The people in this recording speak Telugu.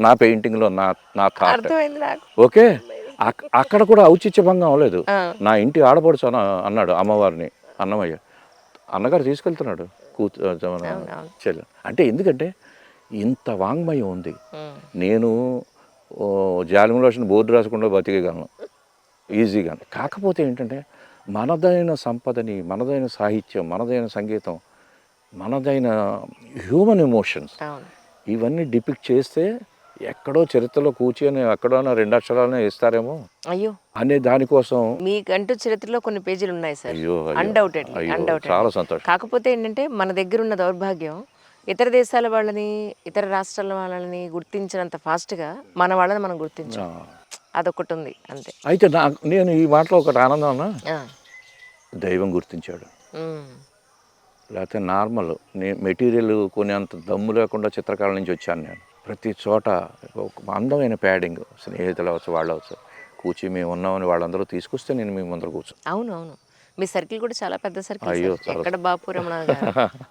నా పెయింటింగ్లో నా నా థాట్. అర్థమైంది నాకు. ఓకే, అక్కడ కూడా ఔచిత్యభంగం అవ్వలేదు. ఆ, నా ఇంటి ఆడపడుచు అన్నాడు అమ్మవారిని, అన్నమయ్య అన్నగారు తీసుకెళ్తున్నాడు మన అవునవును. చెల్లె అంటే. ఎందుకంటే ఇంత వాంగ్మయం ఉంది. ఉమ్, నేను జాలిములోషన్ బోర్డు రాసుకుంటూ బతికేయగలను ఈజీగా. కాకపోతే ఏంటంటే మనదైన సంపదని, మనదైన సాహిత్యం, మనదైన సంగీతం, మనదైన హ్యూమన్ ఎమోషన్స్ అవును. ఇవన్నీ డిపిక్ట్ చేస్తే ఎక్కడో చరిత్రలో కూర్చొని ఎక్కడో 2 అక్షరాలనే ఇస్తారేమో అయ్యో, అనే దానికోసం. మీకంటూ చరిత్రలో కొన్ని పేజీలు ఉన్నాయి సార్. అయ్యో అయ్యో అన్డౌటెడ్లీ, అయ్యో అన్డౌటెడ్లీ. చాలా సంతోషం. కాకపోతే ఏంటంటే మన దగ్గర ఉన్న దౌర్భాగ్యం ఇతర దేశాల వాళ్ళని, ఇతర రాష్ట్రాల వాళ్ళని గుర్తించినంత ఫాస్ట్గా మన వాళ్ళని మనం గుర్తించాం. అదొకటి ఉంది అంతే. అయితే నేను ఈ మాటలో ఒకటి ఆనందం అన్నా, ఆ, దైవం గుర్తించాడు. ఉమ్, లేకపోతే నార్మల్ మెటీరియల్ కొనేంత దమ్ము లేకుండా చిత్రకళ నుంచి వచ్చాను నేను. ప్రతి చోట ఒక అందమైన ప్యాడింగ్, స్నేహితులు అవచ్చు, వాళ్ళు అవచ్చు, కూర్చి మేము ఉన్నామని వాళ్ళందరూ తీసుకొస్తే నేను మీ ముందర కూర్చో. అవును అవును. మీ సర్కిల్ కూడా చాలా పెద్ద సర్కిల్ అయ్యో సార్. చాలా ఎక్కడ బాపు రమణ గారు